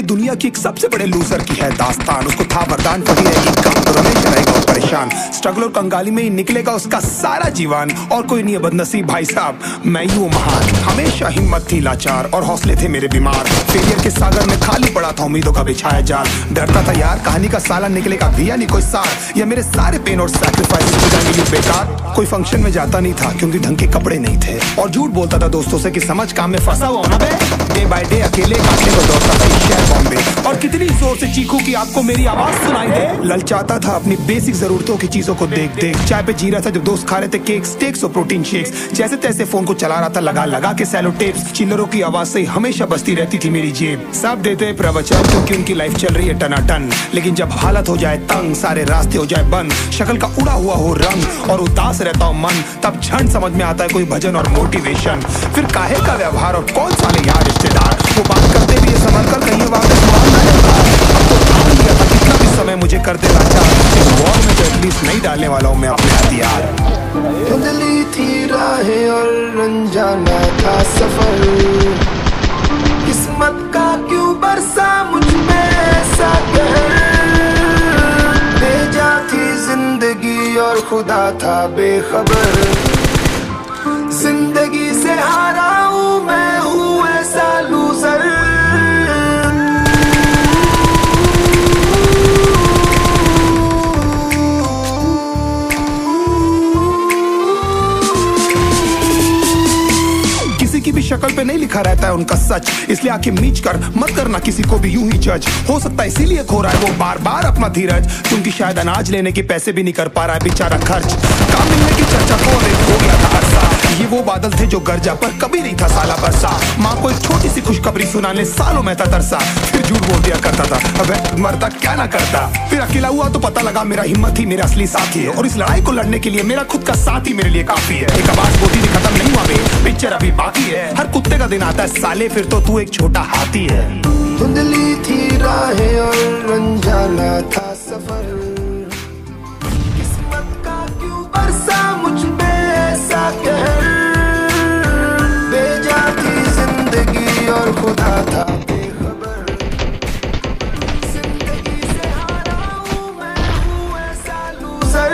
दुनिया की एक सबसे बड़े लूजर की है दास्तान। उसको था वरदान, पड़ी रहेगी काम तो हमेशा रहेगा वो परेशान। स्ट्रगल और कंगाली में ही निकलेगा उसका सारा जीवन, और कोई नहीं है बदनसीब भाई साहब, मैं ही हूँ महान। हमेशा हिम्मत थी लाचार और हौसले थे मेरे बीमार। फेलियर के सागर में खाली पड़ा था उम्मीदों का बिछाया जाल। डरता था यार कहानी का साला निकलेगा भी या नहीं कोई सार, या मेरे सारे पेन और सैक्रिफाइस हो जाएंगे ये बेकार। कोई फंक्शन में जाता नहीं था क्योंकि ढंग के कपड़े नहीं थे, और झूठ बोलता था दोस्तों से कि समझ काम में फंसा हुआ ना बे। डे बाय डे अकेले काटने को दौड़ता था शहर बॉम्बे, और कितनी जोर से चीखूं कि आपको मेरी आवाज सुनाई दे। ललचाता था अपनी बेसिक जरूरतों की चीजों को देख देख। चाय पे जी रहा था जब दोस्त खा रहे थे केक, स्टेक्स और प्रोटीन शेक्स। जैसे तैसे फोन को चला रहा था लगा लगा के सैलो टेप्स। चिल्लरों की आवाज से हमेशा बजती रहती थी मेरी जेब। सब देते प्रवचन क्योंकि उनकी लाइफ चल रही है टनाटन, लेकिन जब हालत हो जाए तंग, सारे रास्ते हो जाए बंद, शक्ल का उड़ा हुआ हो रंग और उदास रहता हूँ मन, तब क्षण समझ में आता है कोई भजन और मोटिवेशन। फिर काहे का व्यवहार और कौन साले यार रिश्तेदार, वो बात करते भी ये संभल कर कहीं वापस मान ना जाता। अब तो ठान लिया था कितना भी समय मुझे कर दे लाचार, इस वॉर में तो एटलीस्ट नहीं डालने वाला हूँ मैं अपने हथियार। धुंधली थी राहें और अनजाना था सफर, किस्मत का क्यों बरसा मुझ पे ऐसा कहर। भेजा थी जिंदगी और खुदा था बेखबर, जिंदगी से हारा हूँ मैं, हूँ ऐसा लूजर। की भी शक्ल पे नहीं लिखा रहता है उनका सच, इसलिए आके मीच कर मत करना किसी को भी यूं ही जज। हो सकता है इसीलिए खो रहा है वो बार बार अपना धीरज, क्योंकि शायद अनाज लेने के पैसे भी नहीं कर पा रहा है बेचारा खर्च। काम मिलने की चर्चा को हो गया था अरसा, ये वो बादल थे जो गरजा पर कभी नहीं था साला बरसा। माँ को एक छोटी सी खुशखबरी सुनाने सालों में था तरसा, फिर झूठ बोल दिया करता था अबे मरता क्या ना करता। फिर अकेला हुआ तो पता लगा मेरा हिम्मत ही मेरा असली साथी है, और इस लड़ाई को लड़ने के लिए मेरा खुद का साथ ही मेरे लिए काफी है। एक आवाज बोली नहीं खत्म नहीं हुआ बे, पिक्चर अभी बाकी है। हर कुत्ते का दिन आता है साले, फिर तो तू एक छोटा हाथी है। धुंधली थी राहें और अनजाना था सफर, किस्मत का क्यों बरसा मुझ पे ऐसा कहर। भेजा थी जिंदगी और खुदा था बेखबर, जिंदगी से हारा हूँ मैं, हूँ ऐसा लूजर।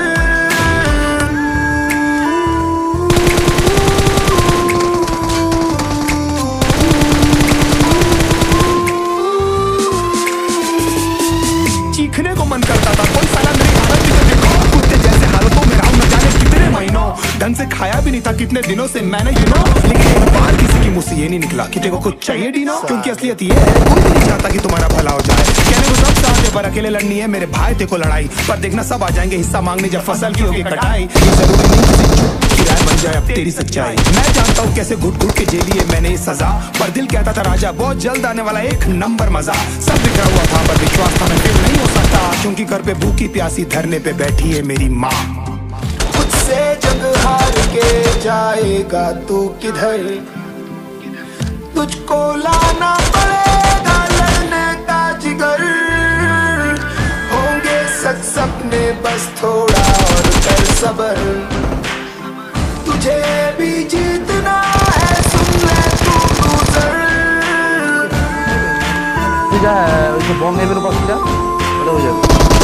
चीखने को मन करता था कोई साला मेरी हालत भी तो देखो, कुत्ते जैसे हालतों में रहा हूं न जाने कितने महीनों। ढंग से खाया भी नहीं था कितने दिनों से मैंने लेकिन एक बार किसी की मुंह से ये नहीं निकला कि तेरे को कुछ चाहिए डीनो, क्योंकि असलियत ये है कोई भी नहीं चाहता कि तुम्हारा भला हो जाए। कहने को सब चाहते पर अकेले लड़नी है मेरे भाई देखो लड़ाई, पर देखना सब आ जाएंगे हिस्सा मांगने जब फसल की होगी कटाई। ये जरूरी नहीं किसी किराए बन जाए अब तेरी सच्चाई, मैं जानता हूँ कैसे घुट घुट के झेली है मैंने ये सजा, पर दिल कहता था राजा बहुत जल्द आने वाला एक नंबर मजा। सब बिखरा हुआ था पर विश्वास था मैं फेल नहीं हो सकता, क्योंकि घर पे भूखी प्यासी धरने पे बैठी है मेरी माँ। मुझसे जग हार के जाएगा तू किधर, तुझको लाना पड़ेगा लड़ने का जिगर। होंगे सच सपने बस थोड़ा और कर सबर, तुझे भी जीतना है सुन ले तू लूजर। तुझा है बॉम्ब है मेरे पास, हो जाएगा।